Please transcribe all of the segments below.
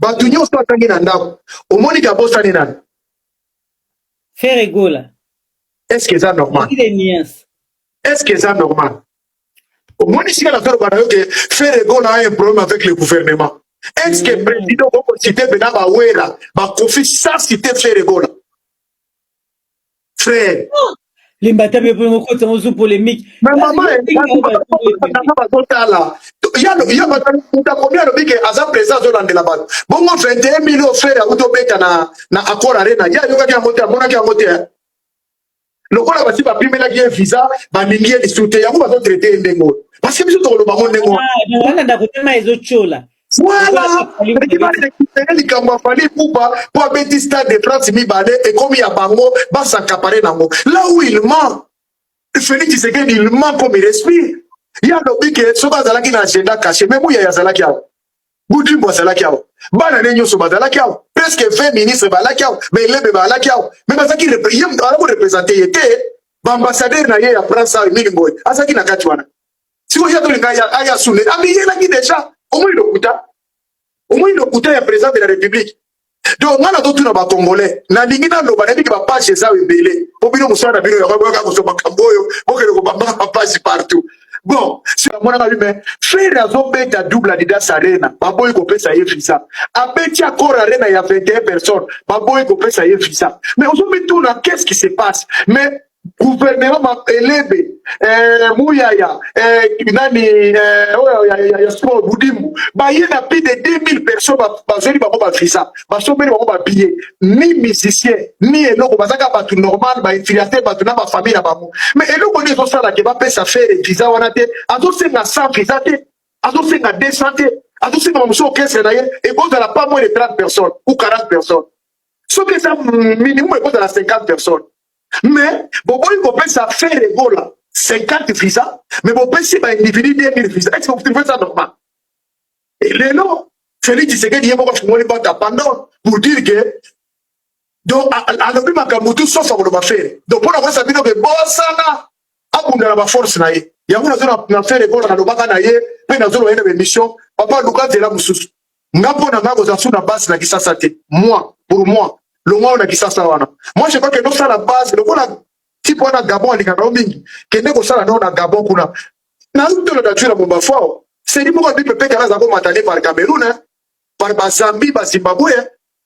Batu nyonso atangi na ndako. Omoni ka bosa ni nani? Faire égola. Est-ce que c'est normal? Est-ce que c'est normal? Omoni sika na faire bana que faire égola a un problème avec le gouvernement. Est-ce que le président va citer Bena Bawera va confier sans citer faire égola? Frère. Les batailles pour polémique. Mais maman, il y a combien de bigs à sa présence dans la base? Bon, 21 millions frères à Autobeta na accord arena. Il y a yoga qui a monté, mon qui a monté. Le coup là, si pas primer la guerre visa, va n'ingier les soutiens, on va traiter un démo. Parce que nous sommes le baron démo. Voilà, d'accord, mais les autres choses là. Voilà, il va récupérer les campagnes pour abéter stade de France mi balé et comme il y a bango, va s'accaparer nango. Là où il ment, Félix Tshisekedi il ment comme il respire. Il y a lobby que ce bazala qui n'a agenda caché, même où il y a yazala qui a. Boudi mwazala qui a. Bana nenyo so bazala qui a. Presque 20 ministres bazala qui a, mais il est bazala qui a. Mais bazala qui représenter était, ambassadeur na ye ya France à Minimboy. Asa qui n'a qu'à tuana. Si vous y a donné aya soule, ami il a qui déjà. Au moins il est président de la République. Donc, on a d'autres na Congolais. Na lingina no banabi ba page ça ebele. Obino musana bino ya ba ka so bakamboyo, bokele ko ba page partout. Bon, si on a vu mais faire raison beta double Adidas Arena, baboy ko pesa ye visa. Abeti akor arena ya 21 personnes, baboy ko pesa ye visa. Mais aujourd'hui tout là, qu'est-ce qui se passe? Mais gouvernement elebe Mouyaya nani ya sport Budimu ba yena plus de 2000 personnes bazeli ba ba visa ba sombeli ba ba billet ni musicien ni eloko bazaka batu normal ba infiltrateur batu na ba famille na ba mo mais eloko ni zo sala ke ba pesa faire visa wana te azo senga 100 visa te azo senga 200 te azo senga muso kese na ye et bon la pas moins de 30 personnes ou 40 personnes ce que ça minimum est bon la 50 personnes. Mais, bon, il faut ça faire les goals là, 50 visas, mais bon, si bah, individu 2000 visas, est-ce que vous trouvez ça normal? Et les noms, Félix Tshisekedi, il y a beaucoup de monde pendant pour dire que, donc, à l'objet, ma camoufle, sauf à vouloir faire. Donc, pour avoir ça, dit que, bon, ça là, à bout de la force, il y a une zone à faire les goals à l'objet, puis dans une mission, papa, Lucas, c'est là, moussous. Ngapo na ngapo za sous la base, la qui ça, moi, pour moi. Le monde a qui ça wana. Moi je crois que nous ça la base le voilà type wana Gabon alikanga mingi kende ko sala na Gabon kuna na tout le nature bomba fort c'est dit pourquoi peut peut za ko matane par Cameroun par Zambie par Zimbabwe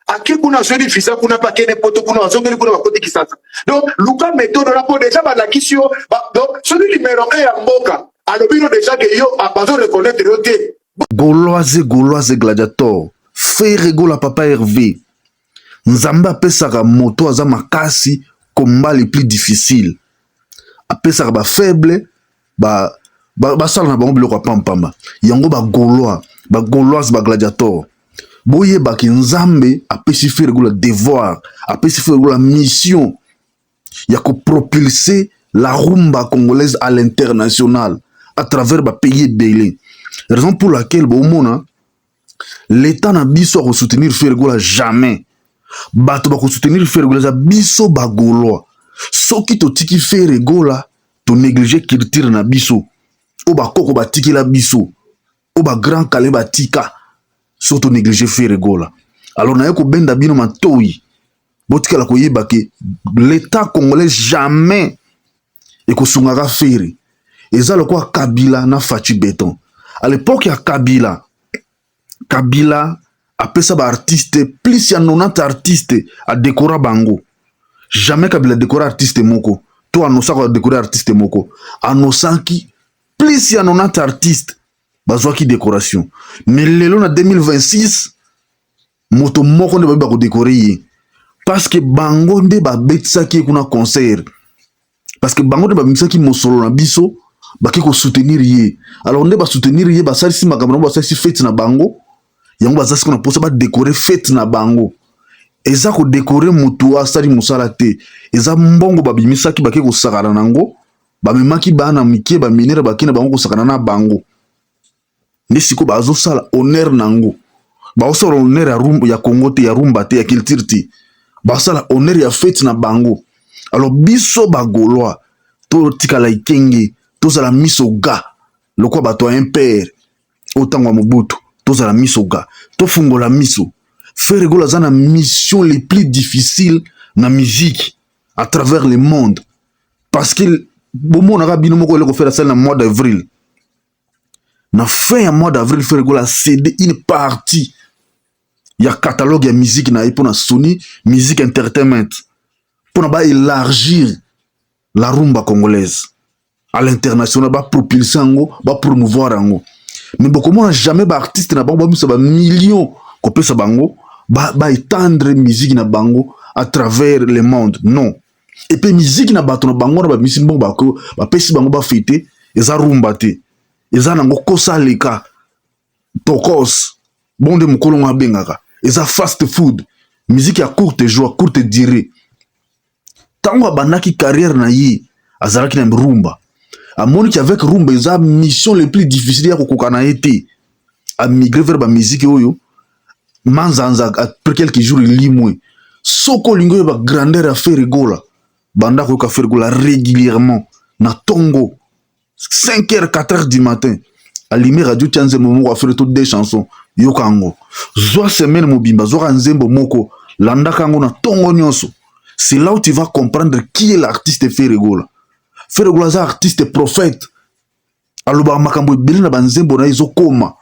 aki kuna zeli visa kuna pa kene poto kuna zongeli kuna bakoti kisasa donc Luka méthode là pour déjà ba la kisio donc celui numéro 1 ya mboka alobino déjà que yo a besoin de reconnaître yote Gauloise gladiator faire gola papa Hervé. Nzamba apesaka moto aza makasi combat les plus difficiles. Apesaka ba faible ba sala na bango biloko pampamba. Yango ba Gauloise ba gladiator. Boye ba ki Nzambe apesi faire gola devoir, apesi faire gola mission. Ya ko propulser la rumba congolaise à l'international à travers ba pays belé. Raison pour laquelle bomona l'État n'a biso à soutenir faire gola jamais. Bato ba ko soutenir Fergola biso ba Gaulois soki to tiki Fergola to négliger culture na biso o ba koko ba tiki la biso o ba grand kale ba tika so to négliger Fergola alors na yeko benda bino matoi botika la ko yeba ke l'état congolais jamais e ko sungaka Ferre eza lokwa Kabila na Fachi Beton à l'époque ya Kabila apesa ba artiste plus ya 90 artistes a décorer bango jamais Kabila décorer artiste moko to anosa ko décorer artiste moko anosaki plus ya 90 artistes bazwaki décoration mais lelo na 2026 moto moko nde ba ko décorer parce que bango nde ba betsaki kuna concert parce que bango nde ba misaki mosolo na biso ba ki ko soutenir ye alors nde ba soutenir ye ba salisi makambo ba salisi fête na bango yango bazasi kona posa ba décorer fête na bango eza ko décorer mutu asali musala te eza mbongo babimisaki bake ko sakana nango bamemaki bana mike ba minere bakina bango ko sakana na bango ndisiko bazo sala honneur nango ba osala honneur ya rumba ya Congo te ya rumba te ya culture te ba sala honneur ya fête na bango alors biso ba Gaulois to tikala ikenge to sala misoga lokwa bato impère autant wa Mobutu tozala miso ga tofungola miso Ferregola a une mission les plus difficiles dans la musique à travers le monde. Parce que bon on a bien faire ça dans le mois d'avril. Dans la fin du mois d'avril, Ferregola a cédé une partie. Il y a un catalogue de musique pour Sony Music Entertainment. Pour élargir la rumba congolaise à l'international, pour propulser, pour promouvoir. Mais beaucoup de gens jamais d'artistes na bango ba millions ko pesa bango ba étendre musique na bango à travers le monde. Non. Et puis musique na bato na bango na ba musique bon ba ko ba pesi bango ba fêter eza rumba te. Eza nango kosa leka tokos bonde mukolo nga bengaka. Eza fast food. Musique ya courte joie, courte durée. Tango abanaki carrière na yi azalaki na rumba. Amoni qu'avec rumba eza mission les plus difficiles ya kokokana été a migrer vers la musique oyo manzanza après quelques jours limwe soko lingo ba grandeur à Ferregola banda ko ka Ferregola régulièrement na Tongo 5h 4h du matin alimi radio Tianze momo a faire toutes des chansons yokango zo semaine mobimba zo nzembo moko landa kango na Tongo nyonso. C'est là où tu vas comprendre qui est l'artiste Ferregola. Ferregola est artiste prophète. Aloba makambo ebele na banzembo na izo koma.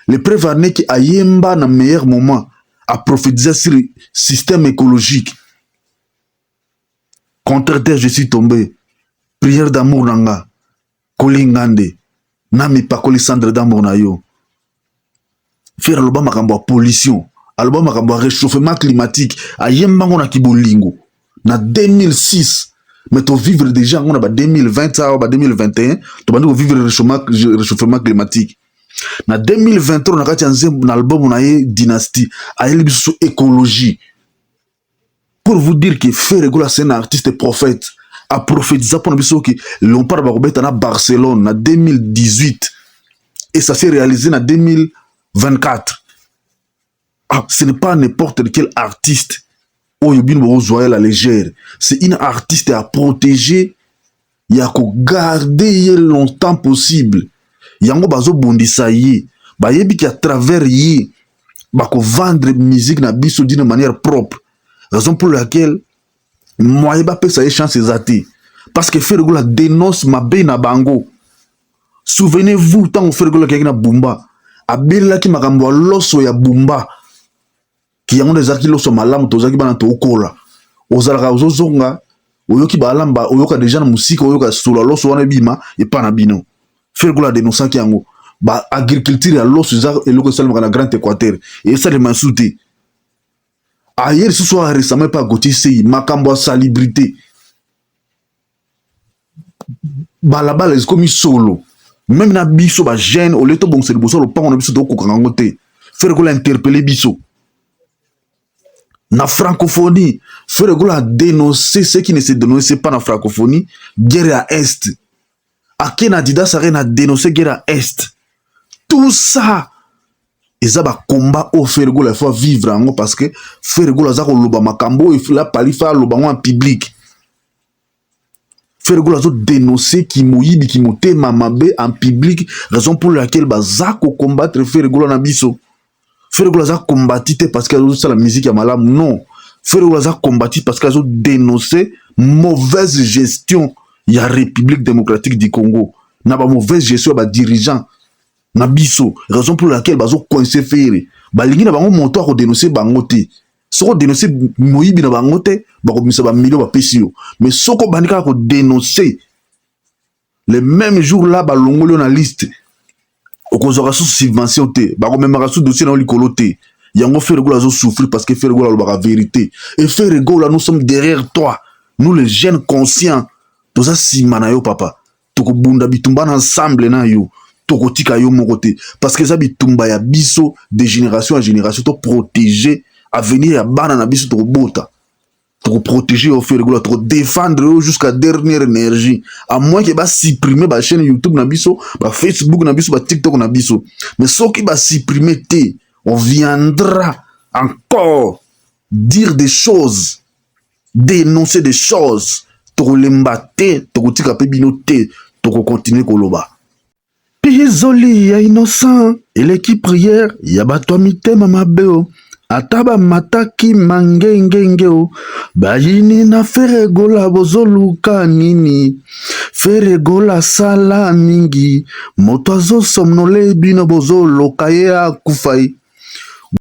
Le prévarné qui ayemba na meilleur moment a prophétisé sur le système écologique. Contre terre je suis tombé. Prière d'amour nanga. Kolingande. Nami pakoli cendre d'amour na yo. Faire aloba makambo pollution. Aloba makambo réchauffement climatique. Ayemba ngona kibolingo. Na 2006. Mais tu vivre déjà en 2020 ou 2021, tu vas vivre le réchauffement climatique. En 2023, on a un album Dynastie, à écologie. Pour vous dire que Ferregola c'est un artiste prophète, a prophétisé pour nous que l'on parle de Barcelone en 2018 et ça s'est réalisé en 2024. Ah, ce n'est pas n'importe quel artiste. La légère. C'est une artiste à protéger, il y a qu'à garder longtemps possible. Il y a un bazo bondisa yi, ba yebi qui à travers yi, ba ko vendre musique na biso d'une manière propre. Raison pour laquelle moi yeba pe ça chance zati. Parce que Ferregola dénonce ma na bango. Souvenez-vous tant on Ferregola qui na bumba, abela ki makambo loso ya bumba. Qui y a des articles sur malam tozaki bana to okola ozalaka ozozonga oyoki balamba oyoka déjà na musique oyoka sula loso wana bima et pas na bino Ferregola dénonça ki yango ba agriculture ya loso za eloko salma na Grand Équateur et ça les mansouté ailleurs ce soir récemment pas Gauthier Sey makambo salubrité balabala est comme solo même na biso ba jeune au leto bon c'est le bosso le pan on a biso to kokango te Ferregola interpeller biso. Na francophonie, Ferregola a dénoncé ce qui ne se dénonçait pas na francophonie, guerre à Est. Akena Dida Saren a dénoncé guerre à Est. Tout ça, ils ont un combat au Ferregola, il faut vivre en parce que Ferregola a loba makambo, il faut la palifa loba en public. Ferregola a dénoncé qui mouille, qui mouté mamabe en public, raison pour laquelle bazako combattre Ferregola na biso. Ferregola a combattu parce qu'elle a la musique à malam. Non. Ferregola a combattu parce qu'elle a dénoncé mauvaise gestion. Il y a République démocratique du Congo. N'a pas mauvaise gestion à dirigeant. Na biso. Raison pour laquelle bazo coincé Ferre. Balingi na bango monto à dénoncer bangote. Soko dénoncer moyibi na bangote, bako misa ba million ba pesio. Mais soko bandika ko dénoncer. Le même jour là balongolo na liste. Okozora sous subvention te ba ko memaka sous dossier na likolo te yango Ferregola zo souffrir parce que Ferregola la vérité et Ferregola nous sommes derrière toi nous les jeunes conscients toza simana yo papa toko bunda bitumba ensemble na yo toko tika yo mon côté parce que ça bitumba ya biso de génération en génération to protéger avenir ya bana na biso to bota pour protéger au Ferregola, pour défendre jusqu'à dernière énergie. À moins que va supprimer la chaîne YouTube na biso, ba Facebook na biso, ba TikTok na biso. Mais ce qui va supprimer té, on viendra encore dire des choses, dénoncer des choses, pour l'embatter, pour tika pe binoté, pour continuer koloba. Pizoli ya innocent, et l'équipe prière, ya ba toi mitema mabeo. ata bamataki mangengengeo bayini na Feregola bozoluka nini. Feregola sala mingi moto azosomnole bino bozoloka ye akufa ye.